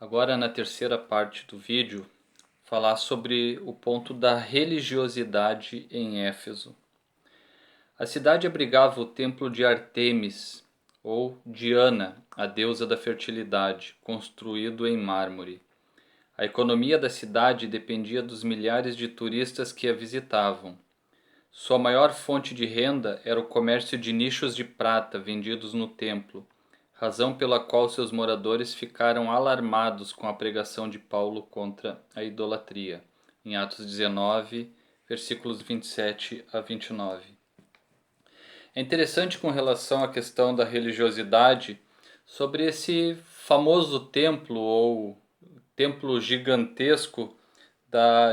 Agora, na terceira parte do vídeo, falar sobre o ponto da religiosidade em Éfeso. A cidade abrigava o templo de Ártemis, ou Diana, a deusa da fertilidade, construído em mármore. A economia da cidade dependia dos milhares de turistas que a visitavam. Sua maior fonte de renda era o comércio de nichos de prata vendidos no templo, razão pela qual seus moradores ficaram alarmados com a pregação de Paulo contra a idolatria, em Atos 19, versículos 27 a 29. É interessante com relação à questão da religiosidade, sobre esse famoso templo ou templo gigantesco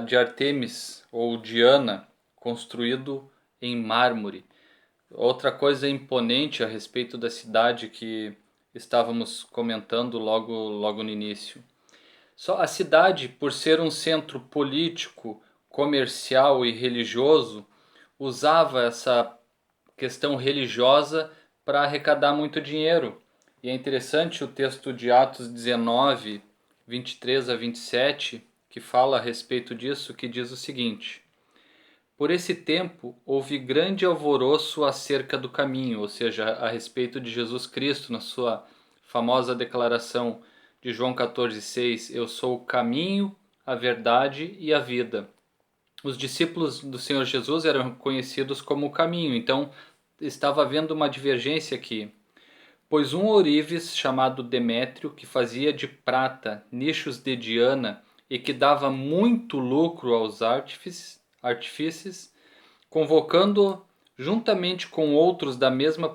de Ártemis ou Diana, construído em mármore. Outra coisa imponente a respeito da cidade que estávamos comentando logo no início. Só a cidade, por ser um centro político, comercial e religioso, usava essa questão religiosa para arrecadar muito dinheiro. E é interessante o texto de Atos 19, 23 a 27, que fala a respeito disso, que diz o seguinte: Por esse tempo houve grande alvoroço acerca do caminho, ou seja, a respeito de Jesus Cristo, na sua famosa declaração de João 14,6, Eu sou o caminho, a verdade e a vida. Os discípulos do Senhor Jesus eram conhecidos como o caminho, então estava havendo uma divergência aqui. Pois um ourives chamado Demétrio, que fazia de prata nichos de Diana e que dava muito lucro aos artífices, convocando juntamente com outros da mesma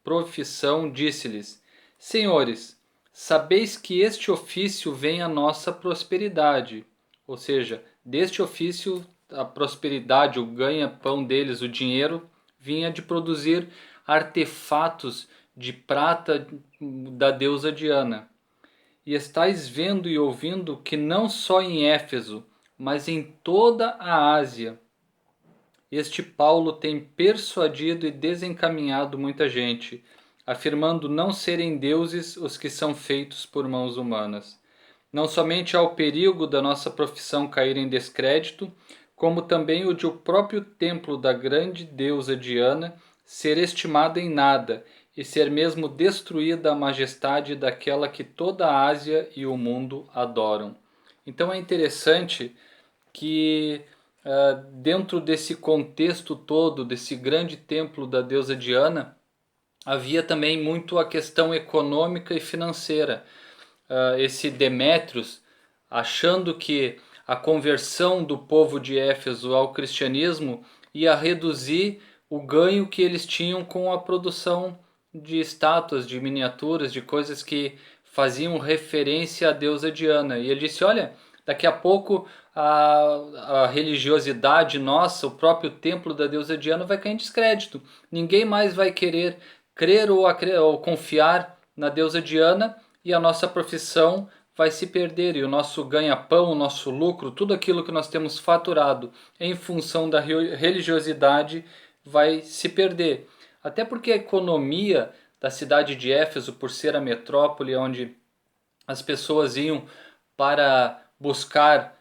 profissão, disse-lhes: Senhores, sabeis que este ofício vem à nossa prosperidade. Ou seja, deste ofício a prosperidade, o ganha-pão deles, o dinheiro, vinha de produzir artefatos de prata da deusa Diana. E estáis vendo e ouvindo que não só em Éfeso, mas em toda a Ásia, este Paulo tem persuadido e desencaminhado muita gente, afirmando não serem deuses os que são feitos por mãos humanas. Não somente há o perigo da nossa profissão cair em descrédito, como também o de o próprio templo da grande deusa Diana ser estimado em nada e ser mesmo destruída a majestade daquela que toda a Ásia e o mundo adoram. Então é interessante que dentro desse contexto todo, desse grande templo da deusa Diana, havia também muito a questão econômica e financeira. Esse Demétrios, achando que a conversão do povo de Éfeso ao cristianismo ia reduzir o ganho que eles tinham com a produção de estátuas, de miniaturas, de coisas que faziam referência à deusa Diana. E ele disse, olha, daqui a pouco a religiosidade nossa, o próprio templo da deusa Diana vai cair em descrédito. Ninguém mais vai querer crer ou confiar na deusa Diana e a nossa profissão vai se perder e o nosso ganha-pão, o nosso lucro, tudo aquilo que nós temos faturado em função da religiosidade vai se perder. Até porque a economia da cidade de Éfeso, por ser a metrópole onde as pessoas iam para buscar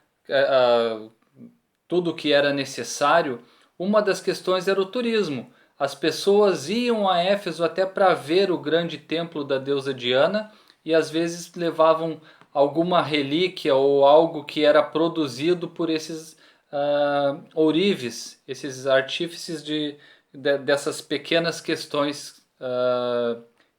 tudo o que era necessário, uma das questões era o turismo. As pessoas iam a Éfeso até para ver o grande templo da deusa Diana e às vezes levavam alguma relíquia ou algo que era produzido por esses ourives, esses artífices dessas pequenas questões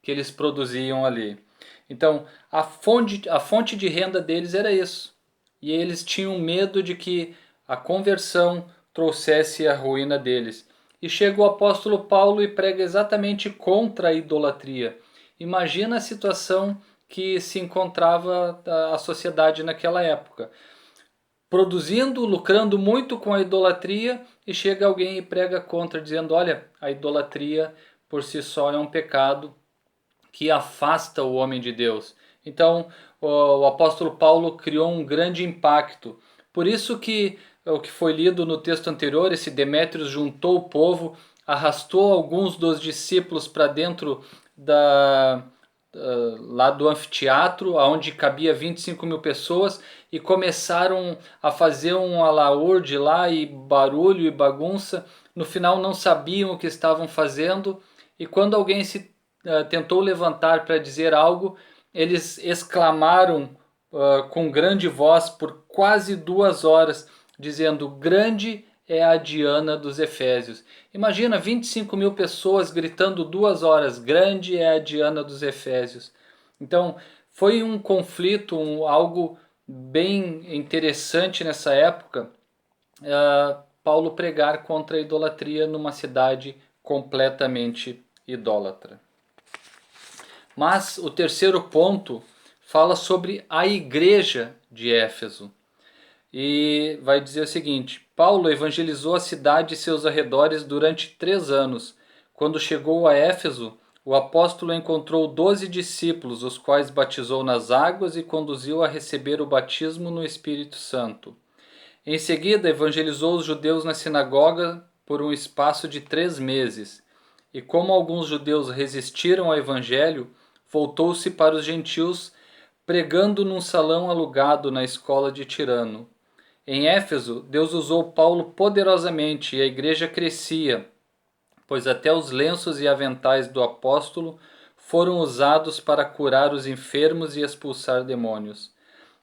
que eles produziam ali. Então, a fonte de renda deles era isso. E eles tinham medo de que a conversão trouxesse a ruína deles. E chega o apóstolo Paulo e prega exatamente contra a idolatria. Imagina a situação que se encontrava a sociedade naquela época. Produzindo, lucrando muito com a idolatria, e chega alguém e prega contra, dizendo, olha, a idolatria por si só é um pecado que afasta o homem de Deus. Então, o apóstolo Paulo criou um grande impacto. Por isso que o que foi lido no texto anterior, esse Demétrios juntou o povo, arrastou alguns dos discípulos para dentro lá do anfiteatro, onde cabia 25 mil pessoas, e começaram a fazer um alaúde lá, e barulho e bagunça. No final não sabiam o que estavam fazendo, e quando alguém se tentou levantar para dizer algo, eles exclamaram com grande voz por quase 2 horas, dizendo: grande é a Diana dos Efésios. Imagina 25 mil pessoas gritando 2 horas: grande é a Diana dos Efésios. Então foi um conflito, algo bem interessante nessa época, Paulo pregar contra a idolatria numa cidade completamente idólatra. Mas o terceiro ponto fala sobre a igreja de Éfeso. E vai dizer o seguinte: Paulo evangelizou a cidade e seus arredores durante 3 anos. Quando chegou a Éfeso, o apóstolo encontrou 12 discípulos, os quais batizou nas águas e conduziu a receber o batismo no Espírito Santo. Em seguida, evangelizou os judeus na sinagoga por um espaço de 3 meses. E como alguns judeus resistiram ao evangelho, voltou-se para os gentios, pregando num salão alugado na escola de Tirano. Em Éfeso, Deus usou Paulo poderosamente e a igreja crescia, pois até os lenços e aventais do apóstolo foram usados para curar os enfermos e expulsar demônios.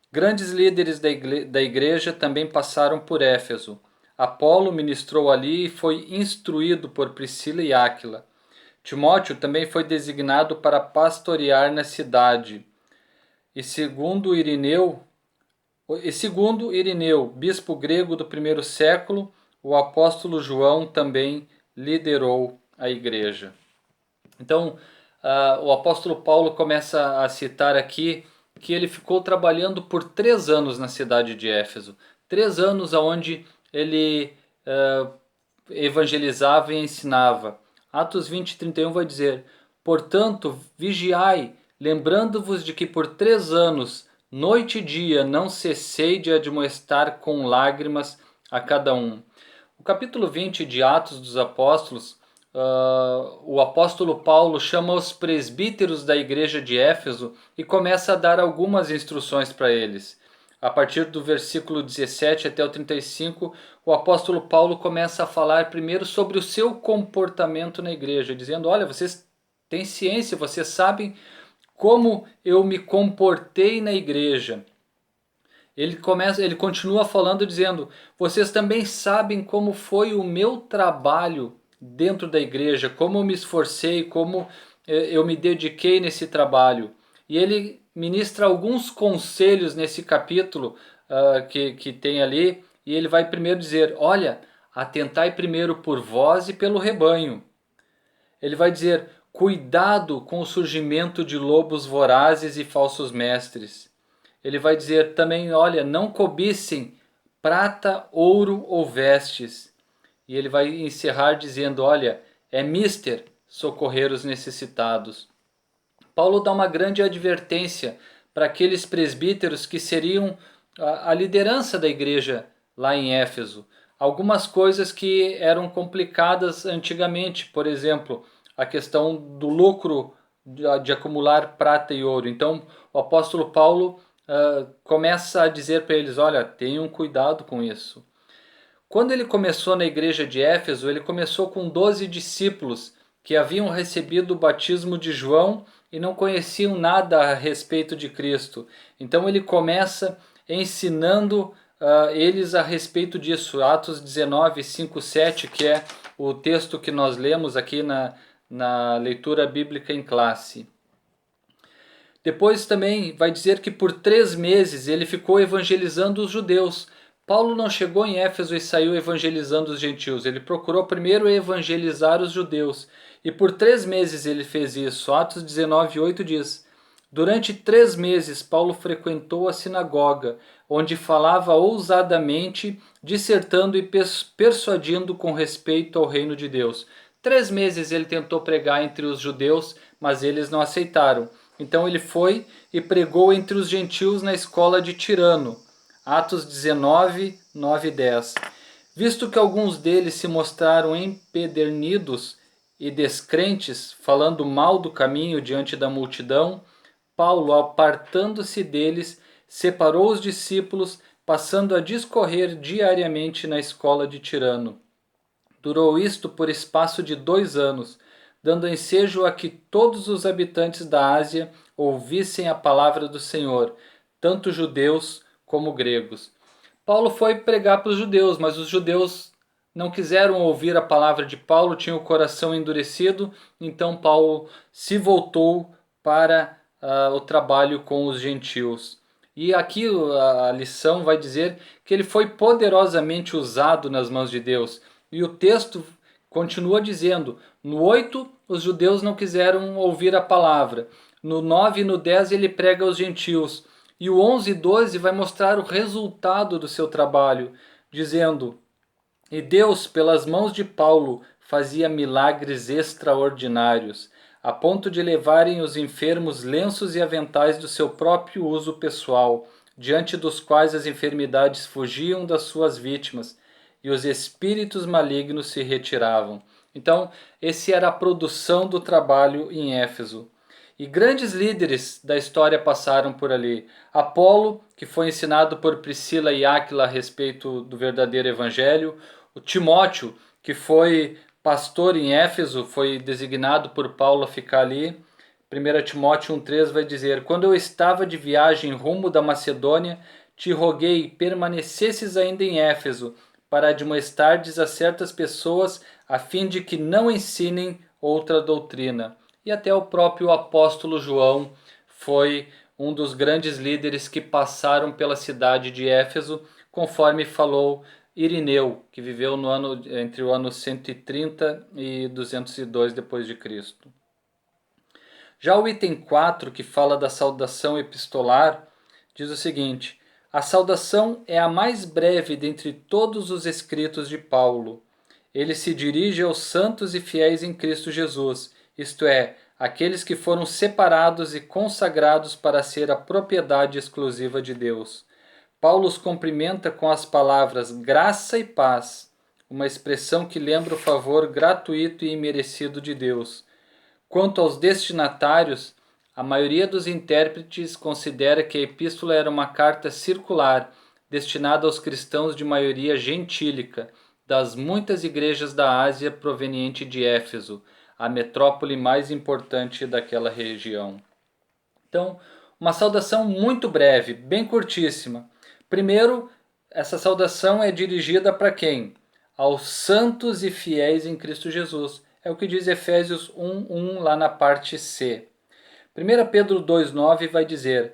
Grandes líderes da igreja também passaram por Éfeso. Apolo ministrou ali e foi instruído por Priscila e Áquila. Timóteo também foi designado para pastorear na cidade. E segundo Irineu, bispo grego do primeiro século, o apóstolo João também liderou a igreja. Então, o apóstolo Paulo começa a citar aqui que ele ficou trabalhando por 3 anos na cidade de Éfeso. 3 anos onde ele evangelizava e ensinava. Atos 20:31 vai dizer: portanto, vigiai, lembrando-vos de que por 3 anos, noite e dia, não cessei de admoestar com lágrimas a cada um. O capítulo 20 de Atos dos Apóstolos, o apóstolo Paulo chama os presbíteros da igreja de Éfeso e começa a dar algumas instruções para eles. A partir do versículo 17 até o 35, o apóstolo Paulo começa a falar primeiro sobre o seu comportamento na igreja, dizendo: olha, vocês têm ciência, vocês sabem como eu me comportei na igreja. Ele continua falando dizendo: vocês também sabem como foi o meu trabalho dentro da igreja, como eu me esforcei, como eu me dediquei nesse trabalho. E ele ministra alguns conselhos nesse capítulo que tem ali, e ele vai primeiro dizer: olha, atentai primeiro por vós e pelo rebanho. Ele vai dizer: cuidado com o surgimento de lobos vorazes e falsos mestres. Ele vai dizer também: olha, não cobicem prata, ouro ou vestes. E ele vai encerrar dizendo: olha, é mister socorrer os necessitados. Paulo dá uma grande advertência para aqueles presbíteros que seriam a liderança da igreja lá em Éfeso. Algumas coisas que eram complicadas antigamente, por exemplo, a questão do lucro de acumular prata e ouro. Então, o apóstolo Paulo começa a dizer para eles: olha, tenham cuidado com isso. Quando ele começou na igreja de Éfeso, ele começou com 12 discípulos que haviam recebido o batismo de João e não conheciam nada a respeito de Cristo. Então ele começa ensinando eles a respeito disso. Atos 19, 5, 7, que é o texto que nós lemos aqui na leitura bíblica em classe. Depois também vai dizer que por 3 meses ele ficou evangelizando os judeus. Paulo não chegou em Éfeso e saiu evangelizando os gentios. Ele procurou primeiro evangelizar os judeus. E por 3 meses ele fez isso. Atos 19, 8 diz: durante 3 meses Paulo frequentou a sinagoga, onde falava ousadamente, dissertando e persuadindo com respeito ao reino de Deus. 3 meses ele tentou pregar entre os judeus, mas eles não aceitaram. Então ele foi e pregou entre os gentios na escola de Tirano. Atos 19, 9 e 10. Visto que alguns deles se mostraram empedernidos e descrentes, falando mal do caminho diante da multidão, Paulo, apartando-se deles, separou os discípulos, passando a discorrer diariamente na escola de Tirano. Durou isto por espaço de 2 anos, dando ensejo a que todos os habitantes da Ásia ouvissem a palavra do Senhor, tanto judeus como gregos. Paulo foi pregar para os judeus, mas os judeus não quiseram ouvir a palavra de Paulo, tinham o coração endurecido, então Paulo se voltou para o trabalho com os gentios. E aqui a lição vai dizer que ele foi poderosamente usado nas mãos de Deus. E o texto continua dizendo, no 8 os judeus não quiseram ouvir a palavra, no 9 e no 10 ele prega aos gentios, e o 11 e 12 vai mostrar o resultado do seu trabalho, dizendo: e Deus, pelas mãos de Paulo, fazia milagres extraordinários, a ponto de levarem os enfermos lenços e aventais do seu próprio uso pessoal, diante dos quais as enfermidades fugiam das suas vítimas e os espíritos malignos se retiravam. Então, esse era a produção do trabalho em Éfeso. E grandes líderes da história passaram por ali. Apolo, que foi ensinado por Priscila e Áquila a respeito do verdadeiro evangelho. O Timóteo, que foi pastor em Éfeso, foi designado por Paulo a ficar ali. 1 Timóteo 1,3 vai dizer: quando eu estava de viagem rumo da Macedônia, te roguei permanecesses ainda em Éfeso, para admoestardes a certas pessoas, a fim de que não ensinem outra doutrina. E até o próprio apóstolo João foi um dos grandes líderes que passaram pela cidade de Éfeso, conforme falou Irineu, que viveu entre o ano 130 e 202 depois de Cristo. Já o item 4, que fala da saudação epistolar, diz o seguinte: a saudação é a mais breve dentre todos os escritos de Paulo. Ele se dirige aos santos e fiéis em Cristo Jesus, isto é, aqueles que foram separados e consagrados para ser a propriedade exclusiva de Deus. Paulo os cumprimenta com as palavras graça e paz, uma expressão que lembra o favor gratuito e imerecido de Deus. Quanto aos destinatários, a maioria dos intérpretes considera que a epístola era uma carta circular, destinada aos cristãos de maioria gentílica, das muitas igrejas da Ásia proveniente de Éfeso, a metrópole mais importante daquela região. Então, uma saudação muito breve, bem curtíssima. Primeiro, essa saudação é dirigida para quem? Aos santos e fiéis em Cristo Jesus. É o que diz Efésios 1:1 lá na parte C. 1 Pedro 2:9 vai dizer: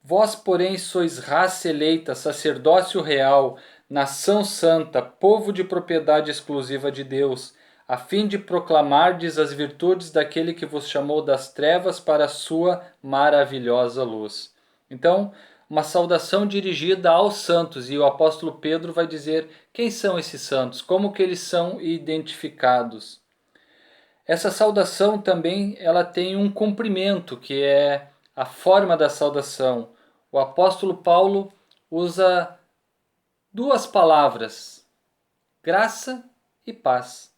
vós, porém, sois raça eleita, sacerdócio real, nação santa, povo de propriedade exclusiva de Deus, a fim de proclamardes as virtudes daquele que vos chamou das trevas para a sua maravilhosa luz. Então, uma saudação dirigida aos santos, e o apóstolo Pedro vai dizer quem são esses santos, como que eles são identificados. Essa saudação também ela tem um cumprimento, que é a forma da saudação. O apóstolo Paulo usa 2 palavras, graça e paz.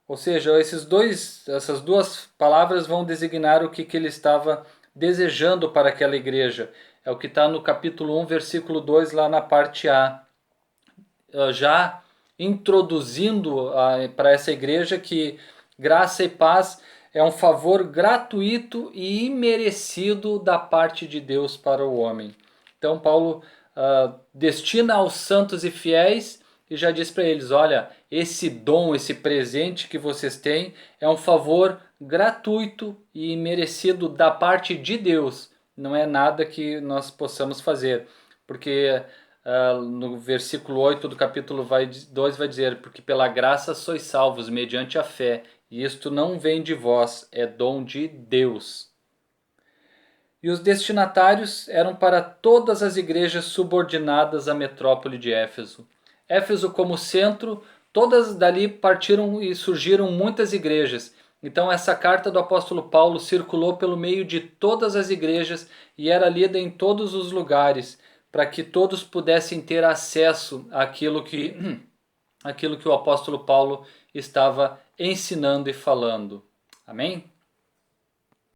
Ou seja, essas 2 palavras vão designar o que ele estava desejando para aquela igreja. É o que está no capítulo 1, versículo 2, lá na parte A. Já introduzindo para essa igreja que graça e paz é um favor gratuito e imerecido da parte de Deus para o homem. Então Paulo destina aos santos e fiéis e já diz para eles: olha, esse dom, esse presente que vocês têm é um favor gratuito e merecido da parte de Deus. Não é nada que nós possamos fazer. Porque no versículo 8 do capítulo 2 vai dizer: porque pela graça sois salvos mediante a fé, e isto não vem de vós, é dom de Deus. E os destinatários eram para todas as igrejas subordinadas à metrópole de Éfeso. Éfeso como centro, todas dali partiram e surgiram muitas igrejas. Então essa carta do apóstolo Paulo circulou pelo meio de todas as igrejas e era lida em todos os lugares, para que todos pudessem ter acesso àquilo que o apóstolo Paulo estava ensinando e falando. Amém?